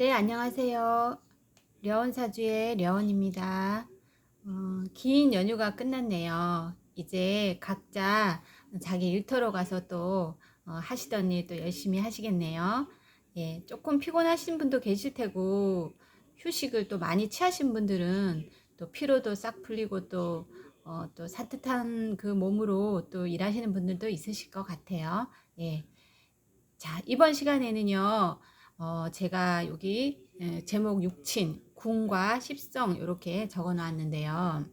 네, 안녕하세요. 려원사주의 려원입니다. 긴 연휴가 끝났네요. 이제 각자 자기 일터로 가서 또 하시던 일 또 열심히 하시겠네요. 예, 조금 피곤하신 분도 계실 테고, 휴식을 또 많이 취하신 분들은 또 피로도 싹 풀리고 또 산뜻한 그 몸으로 또 일하시는 분들도 있으실 것 같아요. 예. 자, 이번 시간에는요, 제가 여기 제목 육친, 궁과 십성 이렇게 적어 놨는데요.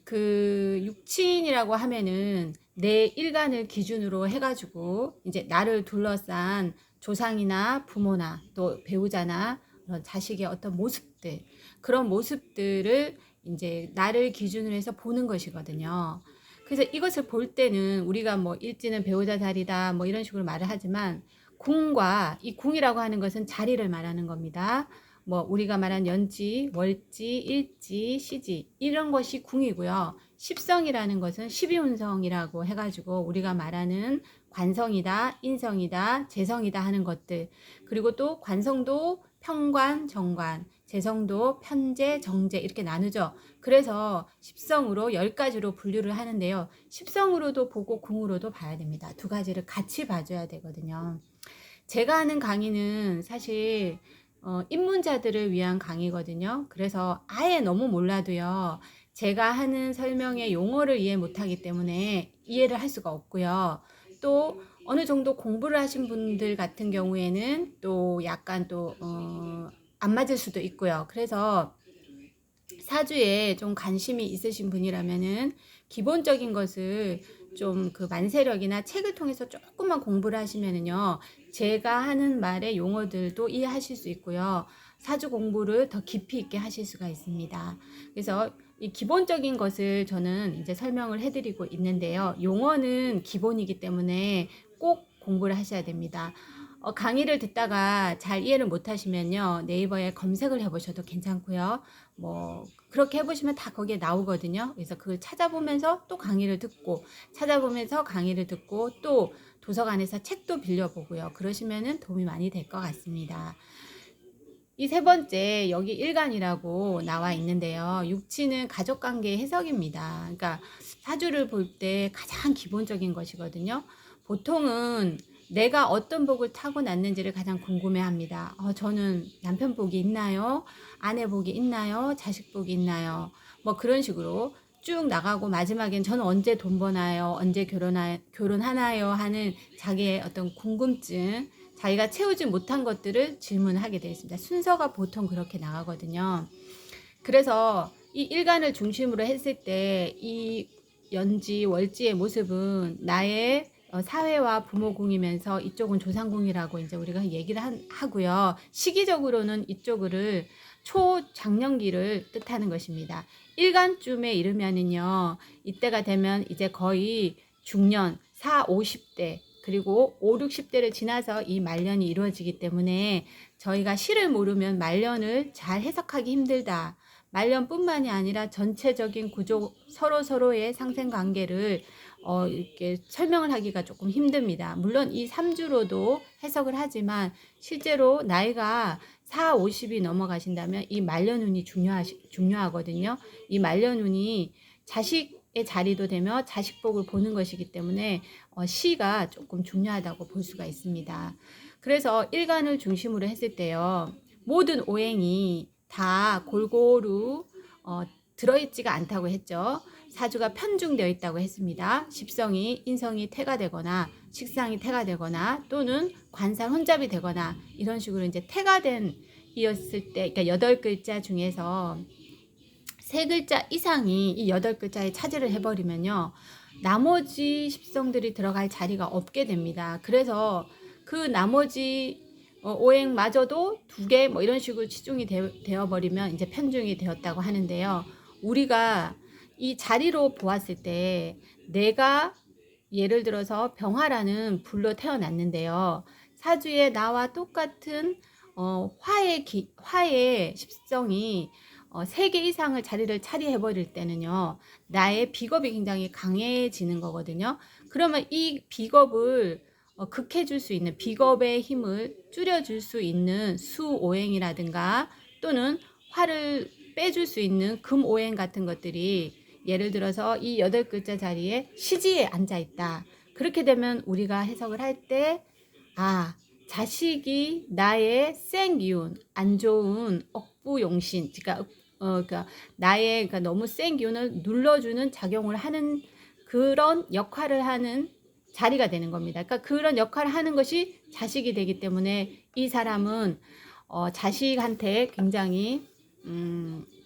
그 육친이라고 하면은 내 일간을 기준으로 해가지고 이제 나를 둘러싼 조상이나 부모나 또 배우자나 그런 자식의 어떤 모습들, 그런 모습들을 이제 나를 기준으로 해서 보는 것이거든요. 그래서 이것을 볼 때는 우리가 뭐 일지는 배우자 자리다 뭐 이런 식으로 말을 하지만 궁과 이 궁이라고 하는 것은 자리를 말하는 겁니다. 뭐 우리가 말한 연지, 월지, 일지, 시지 이런 것이 궁이고요. 십성이라는 것은 십이운성이라고 해가지고 우리가 말하는 관성이다, 인성이다, 재성이다 하는 것들, 그리고 또 관성도 편관, 정관, 재성도 편재, 정재 이렇게 나누죠. 그래서 십성으로 10가지로 분류를 하는데요. 십성으로도 보고 궁으로도 봐야 됩니다. 두 가지를 같이 봐줘야 되거든요. 제가 하는 강의는 사실 입문자들을 위한 강의거든요. 그래서 아예 너무 몰라도요. 제가 하는 설명의 용어를 이해 못하기 때문에 이해를 할 수가 없고요. 또 어느 정도 공부를 하신 분들 같은 경우에는 또 약간 안 맞을 수도 있고요. 그래서 사주에 좀 관심이 있으신 분이라면은 기본적인 것을 좀 그 만세력이나 책을 통해서 조금만 공부를 하시면은요, 제가 하는 말의 용어들도 이해하실 수 있고요. 사주 공부를 더 깊이 있게 하실 수가 있습니다. 그래서 이 기본적인 것을 저는 이제 설명을 해드리고 있는데요. 용어는 기본이기 때문에 꼭 공부를 하셔야 됩니다. 강의를 듣다가 잘 이해를 못하시면요, 네이버에 검색을 해보셔도 괜찮고요. 뭐 그렇게 해보시면 다 거기에 나오거든요. 그래서 그걸 찾아보면서 또 강의를 듣고, 찾아보면서 강의를 듣고, 또 도서관에서 책도 빌려보고요. 그러시면은 도움이 많이 될 것 같습니다. 이 세 번째, 여기 일간이라고 나와 있는데요. 육치는 가족관계 해석입니다. 그러니까 사주를 볼 때 가장 기본적인 것이거든요. 보통은 내가 어떤 복을 타고났는지를 가장 궁금해 합니다. 저는 남편 복이 있나요? 아내 복이 있나요? 자식 복이 있나요? 뭐 그런 식으로 쭉 나가고 마지막엔 저는 언제 돈 버나요? 언제 결혼하나요? 하는 자기의 어떤 궁금증, 자기가 채우지 못한 것들을 질문하게 되어 있습니다. 순서가 보통 그렇게 나가거든요. 그래서 이 일간을 중심으로 했을 때 이 연지, 월지의 모습은 나의 사회와 부모궁이면서 이쪽은 조상궁이라고 이제 우리가 얘기를 하고요. 시기적으로는 이쪽을 초장년기를 뜻하는 것입니다. 일간쯤에 이르면은요, 이때가 되면 이제 거의 중년, 4, 50대, 그리고 5, 60대를 지나서 이 말년이 이루어지기 때문에 저희가 시를 모르면 말년을 잘 해석하기 힘들다. 말년뿐만이 아니라 전체적인 구조, 서로의 상생관계를 이렇게 설명을 하기가 조금 힘듭니다. 물론 이 3주로도 해석을 하지만 실제로 나이가 4, 50이 넘어가신다면 이 말년운이 중요하거든요. 이 말년운이 자식의 자리도 되며 자식복을 보는 것이기 때문에 시가 조금 중요하다고 볼 수가 있습니다. 그래서 일간을 중심으로 했을 때요, 모든 오행이 다 골고루 들어있지가 않다고 했죠. 사주가 편중되어 있다고 했습니다. 십성이 인성이 태가 되거나 식상이 태가 되거나 또는 관상 혼잡이 되거나 이런 식으로 이제 태가 된 이었을 때, 그러니까 8글자 중에서 3글자 이상이 이 8글자에 차지를 해버리면요, 나머지 십성들이 들어갈 자리가 없게 됩니다. 그래서 그 나머지 오행마저도 2개 뭐 이런 식으로 치중이 되어버리면 이제 편중이 되었다고 하는데요. 우리가 이 자리로 보았을 때 내가 예를 들어서 병화라는 불로 태어났는데요. 사주에 나와 똑같은 화의 십성이 3개 이상을 자리를 차지해버릴 때는요, 나의 비겁이 굉장히 강해지는 거거든요. 그러면 이 비겁을 극해줄 수 있는 비겁의 힘을 줄여줄 수 있는 수오행이라든가 또는 화를 빼줄 수 있는 금오행 같은 것들이 예를 들어서 이 8글자 자리에 시지에 앉아 있다. 그렇게 되면 우리가 해석을 할 때 자식이 나의 센 기운, 안 좋은 억부용신, 그러니까 나의 너무 센 기운을 눌러주는 작용을 하는 그런 역할을 하는 자리가 되는 겁니다. 그러니까 그런 역할을 하는 것이 자식이 되기 때문에 이 사람은 자식한테 굉장히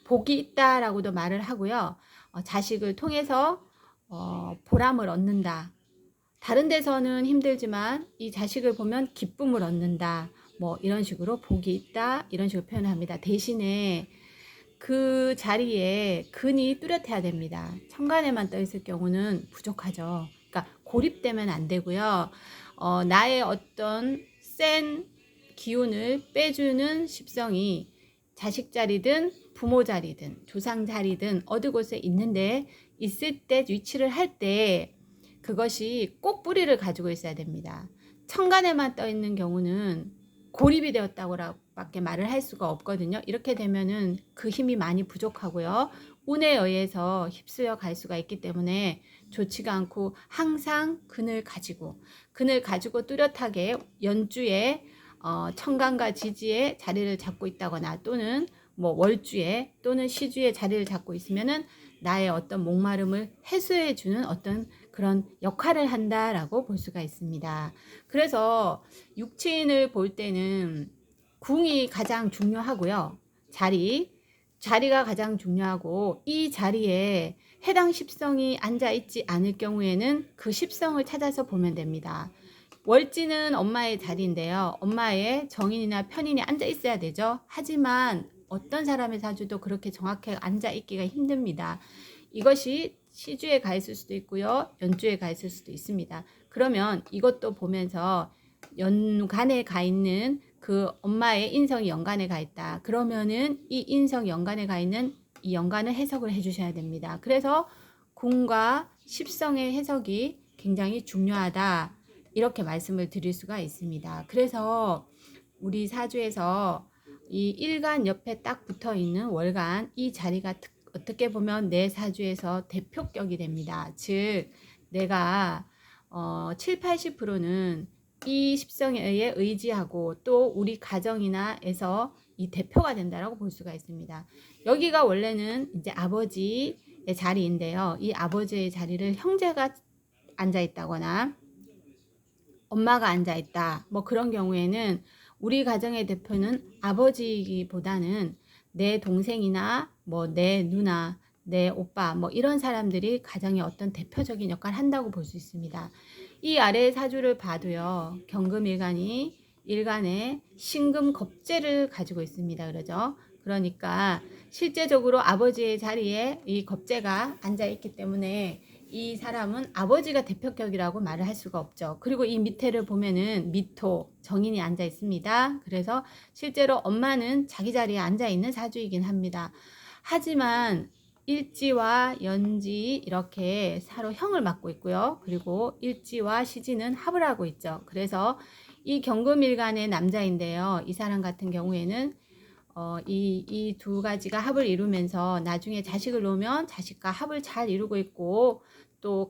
복이 있다라고도 말을 하고요. 자식을 통해서 보람을 얻는다. 다른 데서는 힘들지만 이 자식을 보면 기쁨을 얻는다. 뭐 이런 식으로 복이 있다. 이런 식으로 표현을 합니다. 대신에 그 자리에 근이 뚜렷해야 됩니다. 천간에만 떠 있을 경우는 부족하죠. 그러니까 고립되면 안 되고요. 나의 어떤 센 기운을 빼주는 십성이 자식 자리든 부모 자리든 조상 자리든 어느 곳에 있는데 있을 때 위치를 할 때 그것이 꼭 뿌리를 가지고 있어야 됩니다. 천간에만 떠 있는 경우는 고립이 되었다고 밖에 말을 할 수가 없거든요. 이렇게 되면은 그 힘이 많이 부족하고요. 운에 의해서 휩쓸려 갈 수가 있기 때문에 좋지가 않고 항상 근을 가지고 뚜렷하게 연주에 천간과 지지에 자리를 잡고 있다거나 또는 뭐 월주에 또는 시주에 자리를 잡고 있으면은 나의 어떤 목마름을 해소해 주는 어떤 그런 역할을 한다라고 볼 수가 있습니다. 그래서 육친을 볼 때는 궁이 가장 중요하고요. 자리가 가장 중요하고 이 자리에 해당 십성이 앉아 있지 않을 경우에는 그 십성을 찾아서 보면 됩니다. 월지는 엄마의 자리인데요. 엄마의 정인이나 편인이 앉아 있어야 되죠. 하지만 어떤 사람의 사주도 그렇게 정확하게 앉아 있기가 힘듭니다. 이것이 시주에 가 있을 수도 있고요. 연주에 가 있을 수도 있습니다. 그러면 이것도 보면서 연간에 가 있는 그 엄마의 인성이 연간에 가 있다. 그러면은 이 인성 연간에 가 있는 이 연간을 해석을 해 주셔야 됩니다. 그래서 궁과 십성의 해석이 굉장히 중요하다. 이렇게 말씀을 드릴 수가 있습니다. 그래서 우리 사주에서 이 일간 옆에 딱 붙어 있는 월간 이 자리가 어떻게 보면 내 사주에서 대표격이 됩니다. 즉 내가 7, 80%는 이 십성에 의해 의지하고 또 우리 가정이나에서 이 대표가 된다라고 볼 수가 있습니다. 여기가 원래는 이제 아버지의 자리인데요. 이 아버지의 자리를 형제가 앉아 있다거나 엄마가 앉아 있다. 뭐 그런 경우에는 우리 가정의 대표는 아버지보다는 내 동생이나 뭐 내 누나, 내 오빠 뭐 이런 사람들이 가정의 어떤 대표적인 역할을 한다고 볼 수 있습니다. 이 아래의 사주를 봐도요. 경금일간이 일간에 신금겁재를 가지고 있습니다. 그러죠. 그러니까 실제적으로 아버지의 자리에 이 겁재가 앉아 있기 때문에 이 사람은 아버지가 대표격이라고 말을 할 수가 없죠. 그리고 이 밑에를 보면은 미토, 정인이 앉아 있습니다. 그래서 실제로 엄마는 자기 자리에 앉아 있는 사주이긴 합니다. 하지만 일지와 연지 이렇게 서로 형을 맡고 있고요. 그리고 일지와 시지는 합을 하고 있죠. 그래서 이 경금일간의 남자인데요. 이 사람 같은 경우에는 이 두 가지가 합을 이루면서 나중에 자식을 놓으면 자식과 합을 잘 이루고 있고 또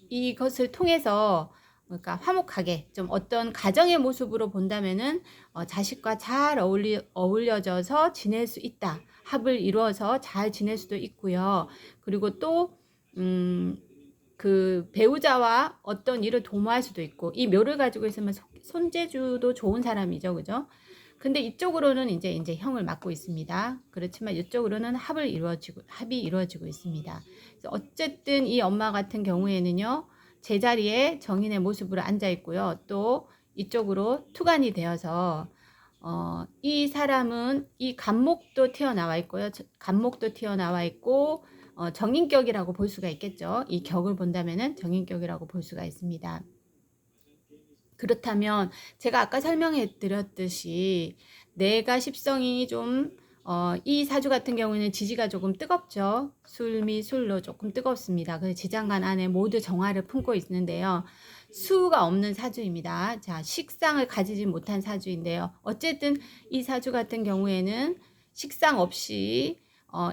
이것을 통해서 그러니까 화목하게 좀 어떤 가정의 모습으로 본다면은 자식과 잘 어울려져서 지낼 수 있다. 합을 이루어서 잘 지낼 수도 있고요. 그리고 또 그 배우자와 어떤 일을 도모할 수도 있고 이 묘를 가지고 있으면 손재주도 좋은 사람이죠. 그죠? 근데 이쪽으로는 이제 형을 맡고 있습니다. 그렇지만 이쪽으로는 합이 이루어지고 있습니다. 그래서 어쨌든 이 엄마 같은 경우에는요, 제자리에 정인의 모습으로 앉아 있고요. 또 이쪽으로 투간이 되어서 이 사람은 이 간목도 튀어나와 있고요. 간목도 튀어나와 있고 정인격이라고 볼 수가 있겠죠. 이 격을 본다면은 정인격이라고 볼 수가 있습니다. 그렇다면 제가 아까 설명해 드렸듯이 내가 십성이 좀 이 사주 같은 경우는 지지가 조금 뜨겁죠. 술미 술로 조금 뜨겁습니다. 그래서 지장간 안에 모두 정화를 품고 있는데요. 수가 없는 사주입니다. 자, 식상을 가지지 못한 사주인데요. 어쨌든 이 사주 같은 경우에는 식상 없이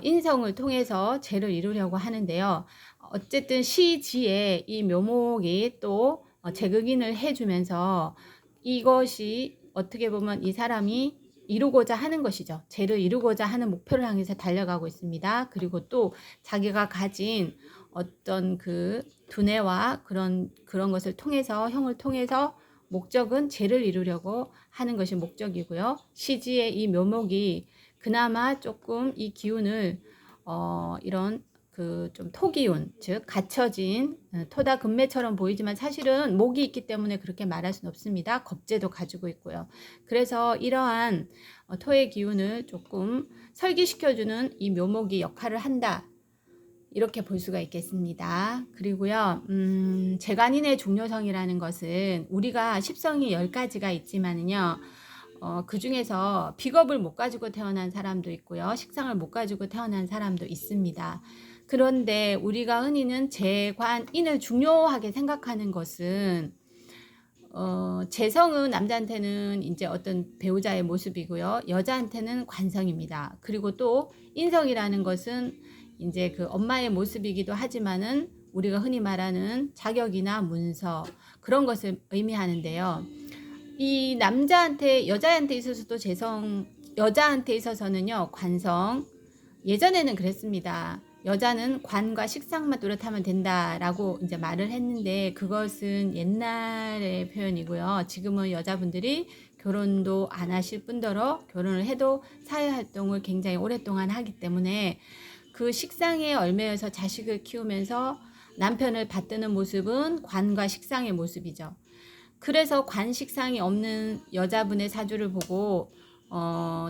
인성을 통해서 재를 이루려고 하는데요. 어쨌든 시지에 이 묘목이 또 재극인을 해주면서 이것이 어떻게 보면 이 사람이 이루고자 하는 것이죠. 재를 이루고자 하는 목표를 향해서 달려가고 있습니다. 그리고 또 자기가 가진 어떤 그 두뇌와 그런 것을 통해서 형을 통해서 목적은 재를 이루려고 하는 것이 목적이고요. 시지의 이 묘목이 그나마 조금 이 기운을 이런 그 좀 토기운, 즉 갖춰진 토다 금매처럼 보이지만 사실은 목이 있기 때문에 그렇게 말할 수는 없습니다. 겁재도 가지고 있고요. 그래서 이러한 토의 기운을 조금 설기시켜주는 이 묘목이 역할을 한다. 이렇게 볼 수가 있겠습니다. 그리고요, 재간인의 중요성이라는 것은 우리가 십성이 10가지가 있지만은요, 그 중에서 비겁을 못 가지고 태어난 사람도 있고요, 식상을 못 가지고 태어난 사람도 있습니다. 그런데 우리가 흔히는 재관인을 중요하게 생각하는 것은 재성은 남자한테는 이제 어떤 배우자의 모습이고요, 여자한테는 관성입니다. 그리고 또 인성이라는 것은 이제 그 엄마의 모습이기도 하지만은 우리가 흔히 말하는 자격이나 문서 그런 것을 의미하는데요. 이 남자한테 여자한테 있어서도 재성, 여자한테 있어서는요 관성. 예전에는 그랬습니다. 여자는 관과 식상만 뚜렷하면 된다라고 이제 말을 했는데 그것은 옛날의 표현이고요. 지금은 여자분들이 결혼도 안 하실 뿐더러 결혼을 해도 사회활동을 굉장히 오랫동안 하기 때문에 그 식상에 얽매여서 자식을 키우면서 남편을 받드는 모습은 관과 식상의 모습이죠. 그래서 관식상이 없는 여자분의 사주를 보고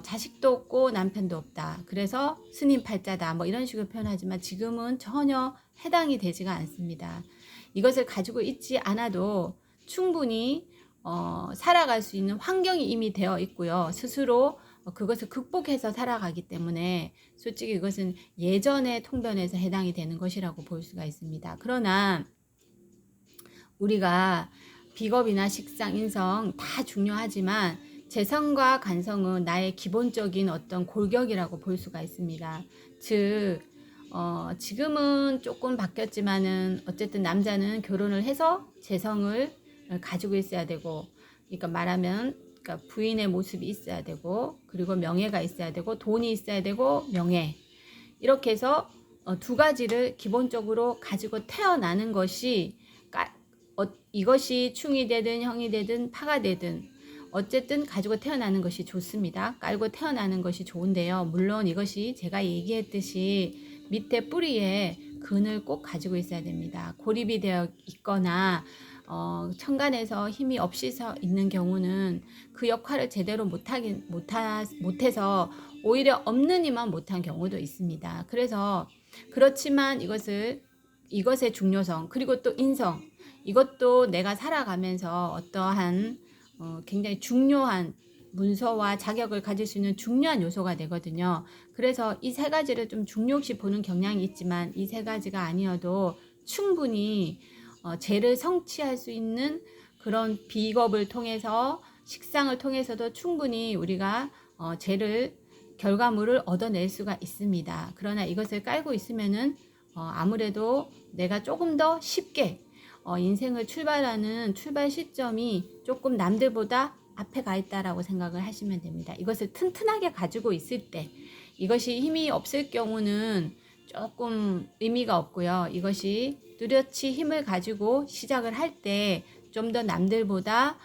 자식도 없고 남편도 없다. 그래서 스님 팔자다. 뭐 이런 식으로 표현하지만 지금은 전혀 해당이 되지가 않습니다. 이것을 가지고 있지 않아도 충분히 살아갈 수 있는 환경이 이미 되어 있고요. 스스로 그것을 극복해서 살아가기 때문에 솔직히 이것은 예전의 통변에서 해당이 되는 것이라고 볼 수가 있습니다. 그러나 우리가 비겁이나 식상, 인성 다 중요하지만 재성과 관성은 나의 기본적인 어떤 골격이라고 볼 수가 있습니다. 즉 지금은 조금 바뀌었지만은 어쨌든 남자는 결혼을 해서 재성을 가지고 있어야 되고, 그러니까 말하면 그러니까 부인의 모습이 있어야 되고, 그리고 명예가 있어야 되고, 돈이 있어야 되고, 명예, 이렇게 해서 두 가지를 기본적으로 가지고 태어나는 것이 이것이 충이 되든 형이 되든 파가 되든 어쨌든 가지고 태어나는 것이 좋습니다. 깔고 태어나는 것이 좋은데요. 물론 이것이 제가 얘기했듯이 밑에 뿌리에 근을 꼭 가지고 있어야 됩니다. 고립이 되어 있거나 천간에서 힘이 없이 서 있는 경우는 그 역할을 제대로 못해서 오히려 없는 이만 못한 경우도 있습니다. 그래서 그렇지만 이것의 중요성, 그리고 또 인성, 이것도 내가 살아가면서 어떠한 굉장히 중요한 문서와 자격을 가질 수 있는 중요한 요소가 되거든요. 그래서 이 세 가지를 좀 중요시 보는 경향이 있지만 이 세 가지가 아니어도 충분히 재를 성취할 수 있는 그런 비겁을 통해서 식상을 통해서도 충분히 우리가 결과물을 얻어낼 수가 있습니다. 그러나 이것을 깔고 있으면은 아무래도 내가 조금 더 쉽게 인생을 출발하는 출발 시점이 조금 남들보다 앞에 가 있다라고 생각을 하시면 됩니다. 이것을 튼튼하게 가지고 있을 때, 이것이 힘이 없을 경우는 조금 의미가 없고요. 이것이 뚜렷이 힘을 가지고 시작을 할 때 좀 더 남들보다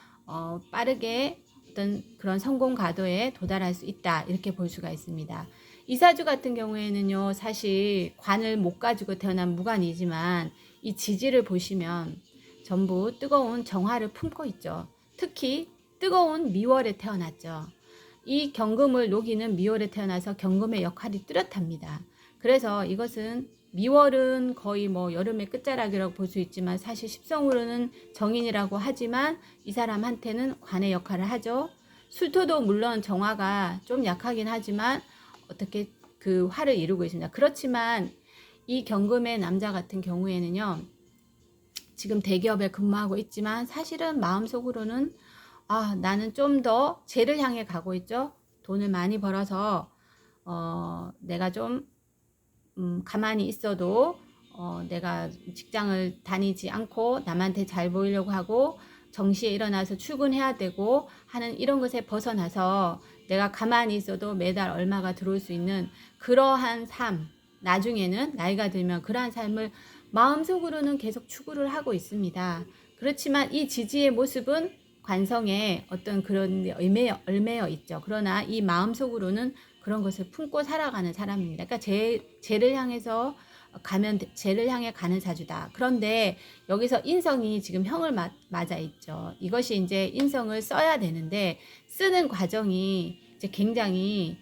빠르게 어떤 그런 성공 가도에 도달할 수 있다, 이렇게 볼 수가 있습니다. 이 사주 같은 경우에는요, 사실 관을 못 가지고 태어난 무관이지만 이 지지를 보시면 전부 뜨거운 정화를 품고 있죠. 특히 뜨거운 미월에 태어났죠. 이 경금을 녹이는 미월에 태어나서 경금의 역할이 뚜렷합니다. 그래서 이것은 미월은 거의 뭐 여름의 끝자락이라고 볼 수 있지만 사실 십성으로는 정인이라고 하지만 이 사람한테는 관의 역할을 하죠. 술토도 물론 정화가 좀 약하긴 하지만 어떻게 그 화를 이루고 있습니다. 그렇지만 이 경금의 남자 같은 경우에는요, 지금 대기업에 근무하고 있지만 사실은 마음속으로는 나는 좀 더 쟤를 향해 가고 있죠. 돈을 많이 벌어서 내가 좀 가만히 있어도 내가 직장을 다니지 않고 남한테 잘 보이려고 하고 정시에 일어나서 출근해야 되고 하는 이런 것에 벗어나서 내가 가만히 있어도 매달 얼마가 들어올 수 있는 그러한 삶, 나중에는 나이가 들면 그러한 삶을 마음속으로는 계속 추구를 하고 있습니다. 그렇지만 이 지지의 모습은 관성에 어떤 그런 데 얽매여 있죠. 그러나 이 마음속으로는 그런 것을 품고 살아가는 사람입니다. 그러니까 쟤를 향해서 쟤를 향해 가는 사주다. 그런데 여기서 인성이 지금 형을 맞아 있죠. 이것이 이제 인성을 써야 되는데 쓰는 과정이 이제 굉장히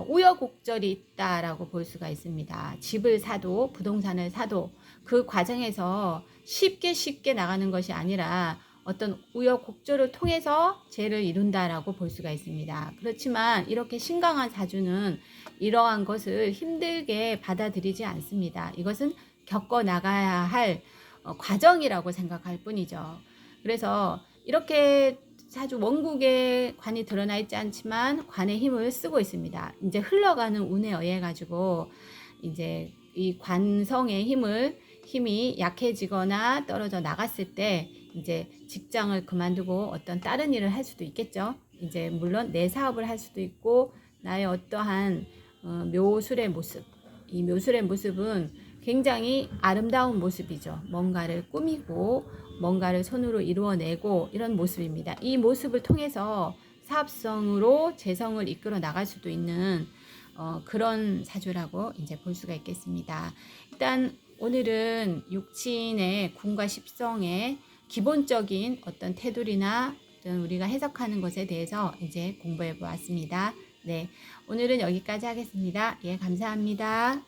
우여곡절이 있다라고 볼 수가 있습니다. 집을 사도 부동산을 사도 그 과정에서 쉽게 나가는 것이 아니라 어떤 우여곡절을 통해서 죄를 이룬다라고 볼 수가 있습니다. 그렇지만 이렇게 신강한 사주는 이러한 것을 힘들게 받아들이지 않습니다. 이것은 겪어 나가야 할 과정이라고 생각할 뿐이죠. 그래서 이렇게 사주 원국에 관이 드러나 있지 않지만 관의 힘을 쓰고 있습니다. 이제 흘러가는 운에 의해 가지고 이제 이 관성의 힘이 약해지거나 떨어져 나갔을 때 이제 직장을 그만두고 어떤 다른 일을 할 수도 있겠죠. 이제 물론 내 사업을 할 수도 있고 나의 어떠한 묘술의 모습, 이 묘술의 모습은 굉장히 아름다운 모습이죠. 뭔가를 꾸미고 뭔가를 손으로 이루어내고 이런 모습입니다. 이 모습을 통해서 사업성으로 재성을 이끌어 나갈 수도 있는 그런 사주라고 이제 볼 수가 있겠습니다. 일단 오늘은 육친의 궁과 십성의 기본적인 어떤 테두리나 어떤 우리가 해석하는 것에 대해서 이제 공부해 보았습니다. 네, 오늘은 여기까지 하겠습니다. 예, 감사합니다.